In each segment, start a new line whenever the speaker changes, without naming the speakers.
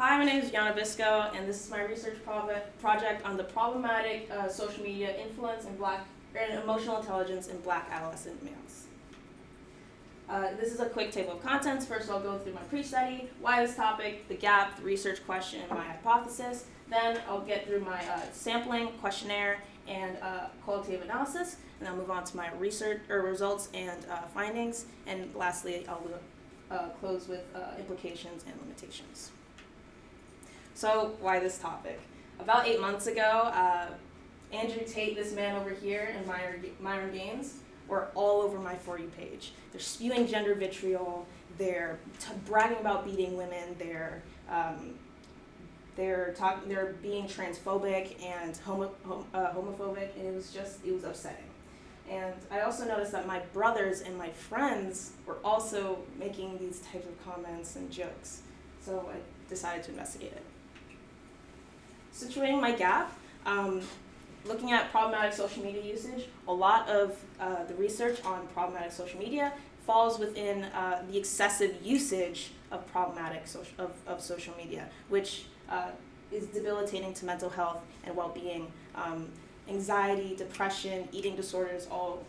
Hi, my name is Viana Biscoe, and this is my research project on the problematic social media influence and emotional intelligence in Black adolescent males. This is a quick table of contents. First, I'll go through my pre-study, why this topic, the gap, the research question, and my hypothesis. Then I'll get through my sampling, questionnaire, and qualitative analysis, and I'll move on to my research results and findings. And lastly, I'll close with implications and limitations. So why this topic? About 8 months ago, Andrew Tate, this man over here, and Myron Gaines were all over my For You page. They're spewing gender vitriol. They're bragging about beating women. They're being transphobic and homophobic, and it was upsetting. And I also noticed that my brothers and my friends were also making these types of comments and jokes. So I decided to investigate it. Situating my gap, looking at problematic social media usage, a lot of the research on problematic social media falls within the excessive usage of social media, which is debilitating to mental health and well-being. Anxiety, depression, eating disorders all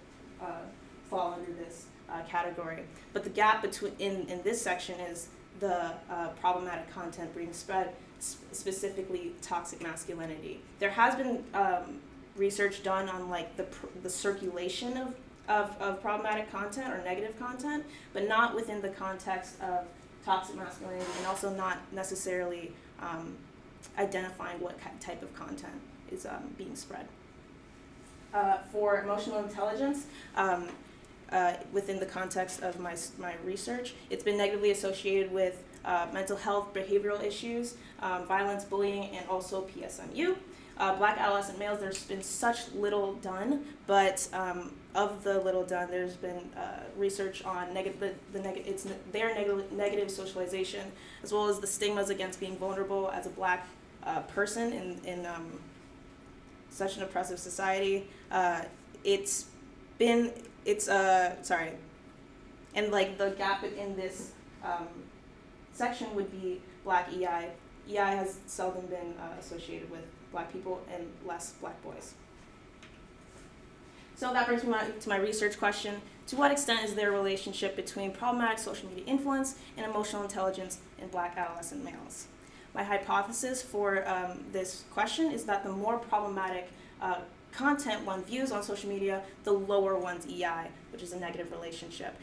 fall under this category. But the gap in this section is the problematic content being spread, specifically toxic masculinity. There has been research done on the circulation of problematic content or negative content, but not within the context of toxic masculinity, and also not necessarily identifying what type of content is being spread. For emotional intelligence, within the context of my research, it's been negatively associated with mental health, behavioral issues, violence, bullying, and also PSMU. Black adolescent males, there's been such little done, but of the little done, there's been research on negative socialization, as well as the stigmas against being vulnerable as a Black person in such an oppressive society. And the gap in this section would be Black EI. EI has seldom been associated with Black people and less Black boys. So that brings me to my research question. To what extent is there a relationship between problematic social media influence and emotional intelligence in Black adolescent males? My hypothesis for this question is that the more problematic content one views on social media, the lower one's EI, which is a negative relationship.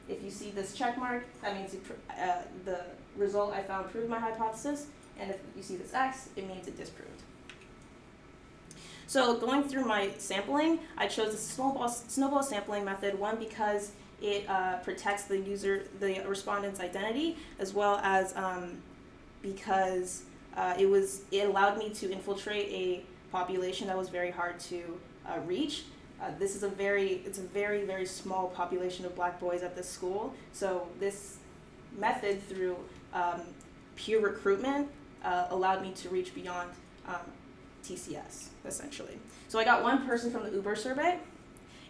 If you see this check mark, that means the result I found proved my hypothesis, and if you see this X, it means it disproved. So going through my sampling, I chose the snowball sampling method, one because it protects the respondent's identity, as well as because it allowed me to infiltrate a population that was very hard to reach. This is a very, very small population of Black boys at this school. So this method, through peer recruitment, allowed me to reach beyond TCS, essentially. So I got one person from the Uber survey,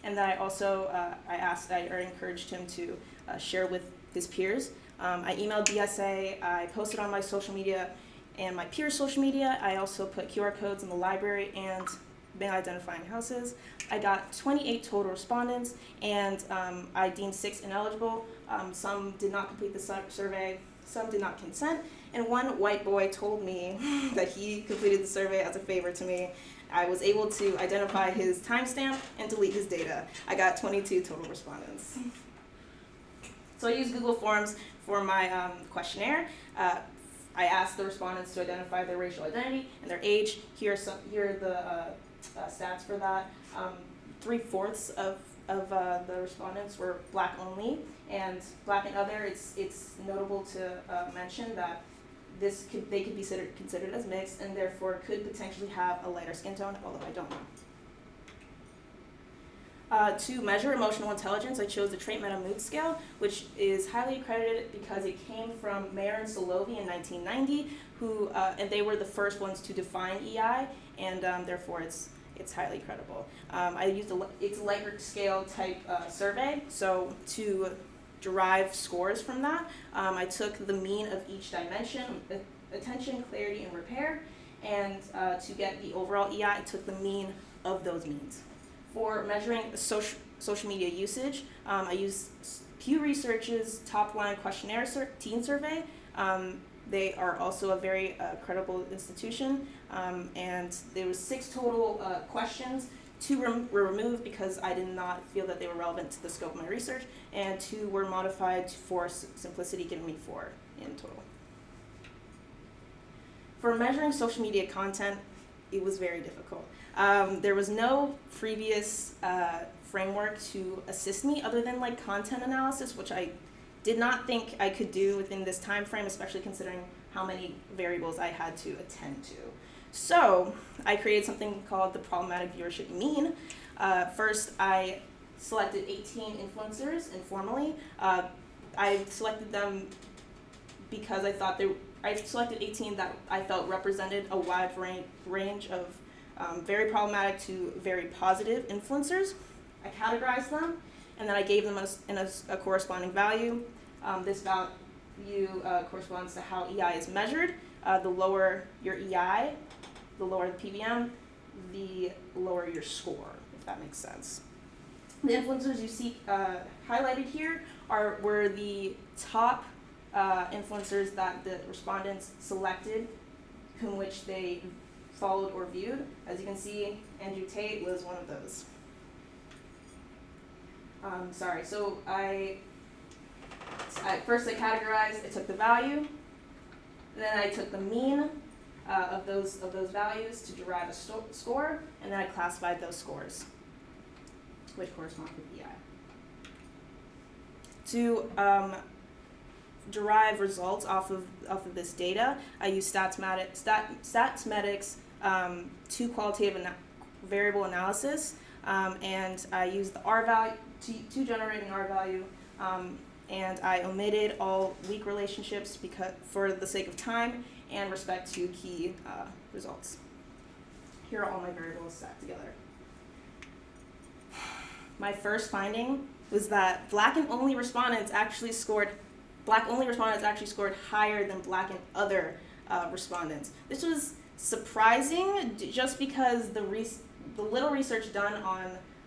and then I also I encouraged him to share with his peers. I emailed BSA, I posted on my social media and my peers' social media. I also put QR codes in the library and male identifying houses. I got 28 total respondents, and I deemed 6 ineligible. Some did not complete the survey, some did not consent, and one white boy told me that he completed the survey as a favor to me. I was able to identify his timestamp and delete his data. I got 22 total respondents. So I used Google Forms for my questionnaire. I asked the respondents to identify their racial identity and their age. Here are the stats for that. 3/4 of the respondents were Black only, and Black and other. It's notable to mention that they could be considered as mixed, and therefore could potentially have a lighter skin tone, although I don't know. To measure emotional intelligence, I chose the Trait Meta Mood Scale, which is highly accredited because it came from Mayer and Solovey in 1990, and they were the first ones to define EI, and therefore it's highly credible. I used it's a Likert scale type survey, so to derive scores from that. I took the mean of each dimension, attention, clarity, and repair, and to get the overall EI, I took the mean of those means. For measuring social media usage, I used Pew Research's top-line questionnaire teen survey. They are also a very credible institution, and there was 6 total questions. 2 were removed because I did not feel that they were relevant to the scope of my research, and 2 were modified for simplicity, giving me 4 in total. For measuring social media content, it was very difficult. There was no previous framework to assist me other than like content analysis, which I did not think I could do within this time frame, especially considering how many variables I had to attend to. So I created something called the problematic viewership mean. First, I selected 18 influencers informally. I selected them because I selected 18 that I felt represented a wide range of very problematic to very positive influencers. I categorized them, and then I gave them a corresponding value. This value corresponds to how EI is measured. The lower your EI, the lower the PVM, the lower your score, if that makes sense. The influencers you see highlighted here were the top influencers that the respondents selected, whom which they followed or viewed. As you can see, Andrew Tate was one of those. So first I categorized, I took the value, then I took the mean of those values to derive a score, and then I classified those scores, which correspond to EI. To derive results off of this data, I used Statsmedic's 2 qualitative variable analysis, and I used the R value to generate an R value, and I omitted all weak relationships for the sake of time and respect to key results. Here are all my variables stacked together. My first finding was that Black only respondents actually scored higher than Black and other respondents. This was surprising just because the little research done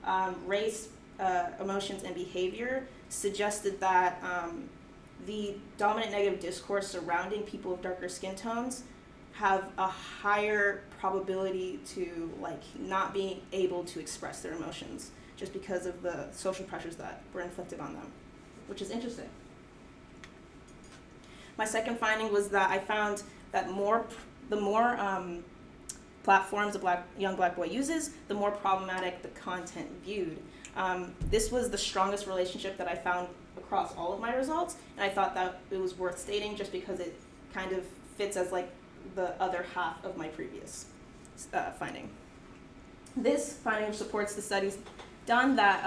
on race, emotions, and behavior suggested that the dominant negative discourse surrounding people of darker skin tones have a higher probability to not being able to express their emotions just because of the social pressures that were inflicted on them, which is interesting. My second finding was that I found that the more platforms a young black boy uses, the more problematic the content viewed. This was the strongest relationship that I found across all of my results, and I thought that it was worth stating just because it kind of fits as the other half of my previous finding. This finding supports the studies done that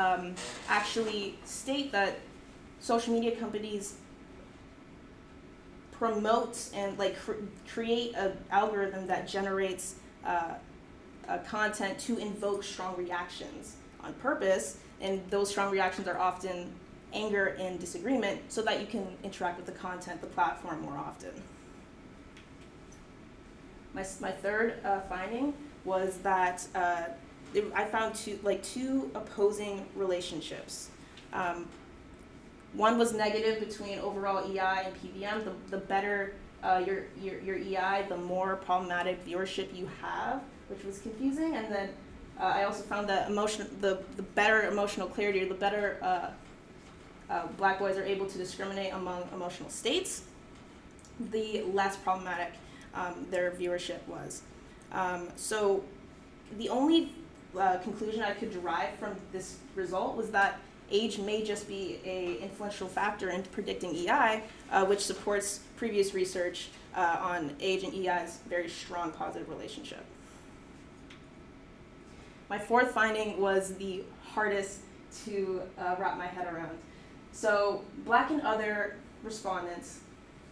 actually state that social media companies promote and create an algorithm that generates content to invoke strong reactions on purpose, and those strong reactions are often anger and disagreement, so that you can interact with the content, the platform, more often. My third finding was that I found two opposing relationships. One was negative between overall EI and PVM. The better your EI, the more problematic viewership you have, which was confusing. And then I also found that the better emotional clarity, or the better black boys are able to discriminate among emotional states, the less problematic their viewership was. So the only conclusion I could derive from this result was that age may just be an influential factor in predicting EI, which supports previous research on age and EI's very strong positive relationship. My fourth finding was the hardest to wrap my head around. So black and other respondents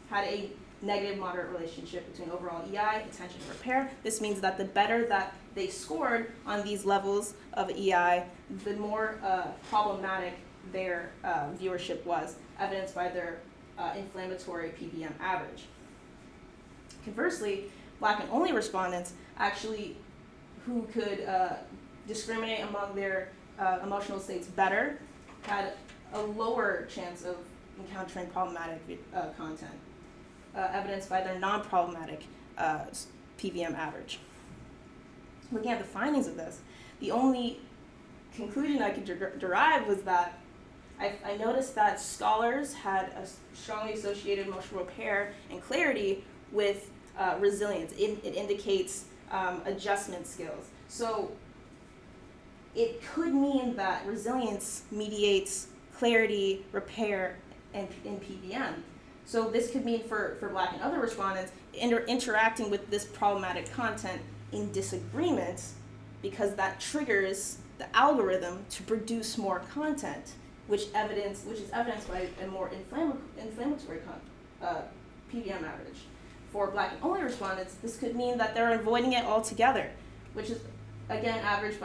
had a negative moderate relationship between overall EI, attention, and repair. This means that the better that they scored on these levels of EI, the more problematic their viewership was, evidenced by their inflammatory PBM average. Conversely, Black and only respondents actually who could discriminate among their emotional states better had a lower chance of encountering problematic content, evidenced by their non-problematic PBM average. Looking at the findings of this, the only conclusion I could derive was that I noticed that scholars had a strongly associated emotional repair and clarity with resilience. It indicates adjustment skills. So it could mean that resilience mediates clarity, repair, and in PBM. So this could mean for Black and other respondents interacting with this problematic content in disagreement, because that triggers the algorithm to produce more content, which is evidenced by a more inflammatory PBM average. For Black and only respondents, this could mean that they're avoiding it altogether, which is again evidenced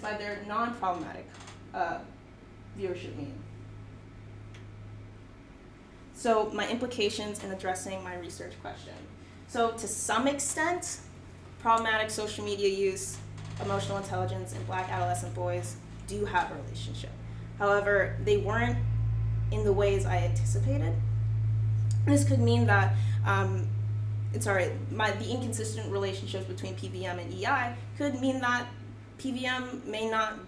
by their non-problematic viewership mean. So my implications in addressing my research question. So to some extent, problematic social media use, emotional intelligence in Black adolescent boys do have a relationship. However, they weren't in the ways I anticipated. This could mean that the inconsistent relationships between PBM and EI could mean that PBM may not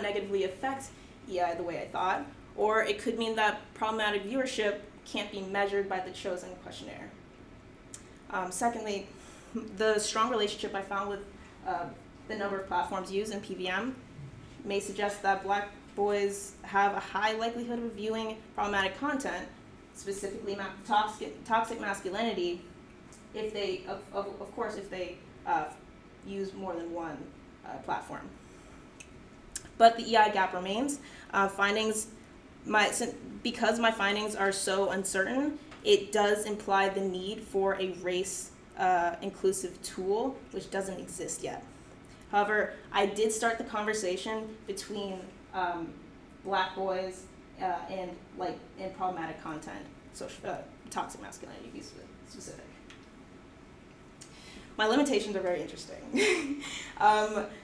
negatively affect EI the way I thought, or it could mean that problematic viewership can't be measured by the chosen questionnaire. Secondly, the strong relationship I found with the number of platforms used in PBM may suggest that Black boys have a high likelihood of viewing problematic content, specifically toxic masculinity, if they, of course, if they use more than one platform. But the EI gap remains. Because my findings are so uncertain, it does imply the need for a race inclusive tool, which doesn't exist yet. However, I did start the conversation between Black boys and problematic content, toxic masculinity to be specific. My limitations are very interesting.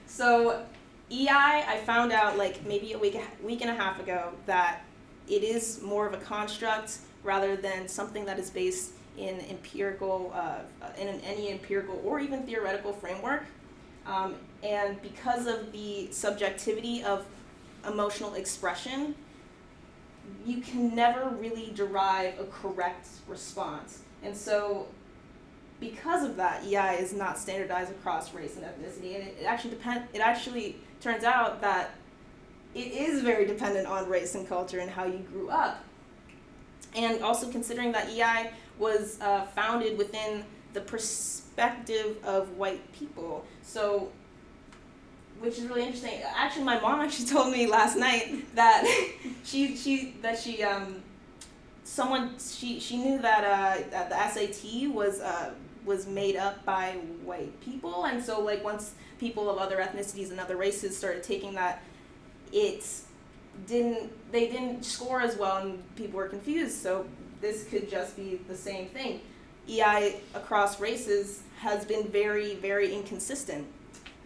So EI, I found out maybe a week and a half ago that it is more of a construct rather than something that is based in empirical, any empirical or even theoretical framework. And because of the subjectivity of emotional expression, you can never really derive a correct response. And so because of that, EI is not standardized across race and ethnicity, and it actually turns out that it is very dependent on race and culture and how you grew up. And also considering that EI was founded within the perspective of white people, so, which is really interesting. Actually, my mom told me last night that she knew that the SAT was made up by white people, and so once people of other ethnicities and other races started taking that, they didn't score as well, and people were confused. So this could just be the same thing. EI across races has been very, very inconsistent.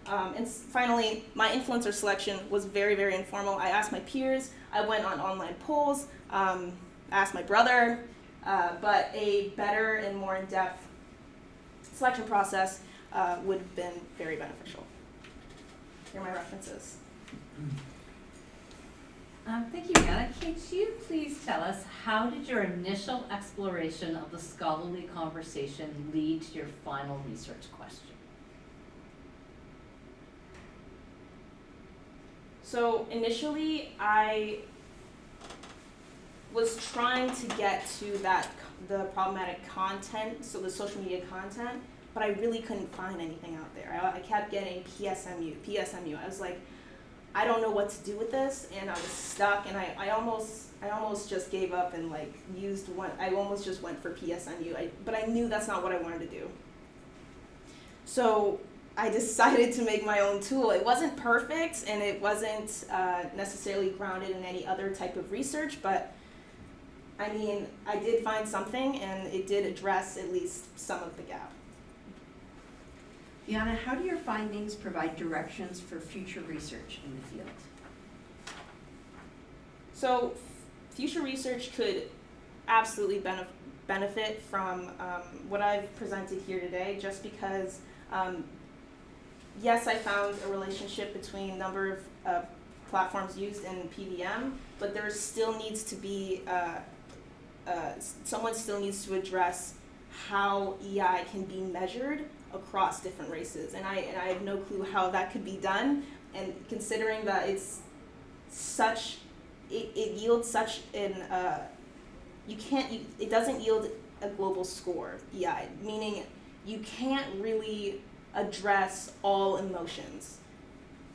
And finally, my influencer selection was very, very informal. I asked my peers, I went on online polls, asked my brother, but a better and more in-depth selection process would have been very beneficial. Here are my references.
Thank you, Viana. Could you please tell us, how did your initial exploration of the scholarly conversation lead to your final research question?
So initially, I was trying to get to the problematic content, so the social media content, but I really couldn't find anything out there. I kept getting PSMU. I was like, I don't know what to do with this, and I was stuck, and I almost just gave up and used one. I almost just went for PSMU, but I knew that's not what I wanted to do. So I decided to make my own tool. It wasn't perfect, and it wasn't necessarily grounded in any other type of research, but I mean, I did find something, and it did address at least some of the gap.
Viana, how do your findings provide directions for future research in the field?
So, future research could absolutely benefit from what I've presented here today, just because, yes, I found a relationship between number of platforms used in PVM, but there still needs to be, someone still needs to address how EI can be measured across different races, and I have no clue how that could be done, and considering that it's such, it yields such an, it doesn't yield a global score, EI, meaning you can't really address all emotions,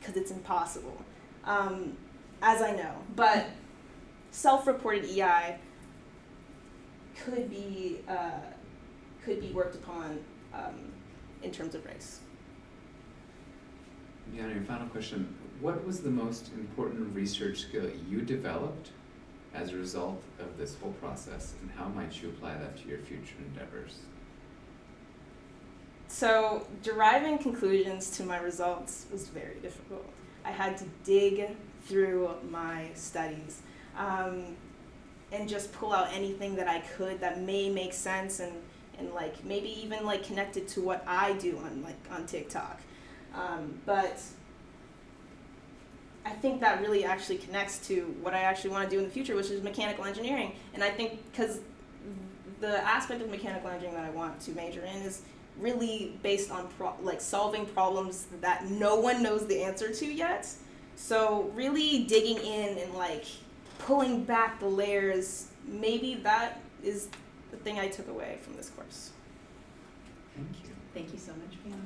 because it's impossible, as I know, but self-reported EI could be worked upon in terms of race.
Viana, your final question. What was the most important research skill you developed as a result of this whole process, and how might you apply that to your future endeavors?
So, deriving conclusions to my results was very difficult. I had to dig through my studies and just pull out anything that I could that may make sense, and like maybe even like connect it to what I do on TikTok. But I think that really actually connects to what I actually want to do in the future, which is mechanical engineering. And I think because the aspect of mechanical engineering that I want to major in is really based on solving problems that no one knows the answer to yet. So really digging in and like pulling back the layers, maybe that is the thing I took away from this course.
Thank you.
Thank you so much, Viana.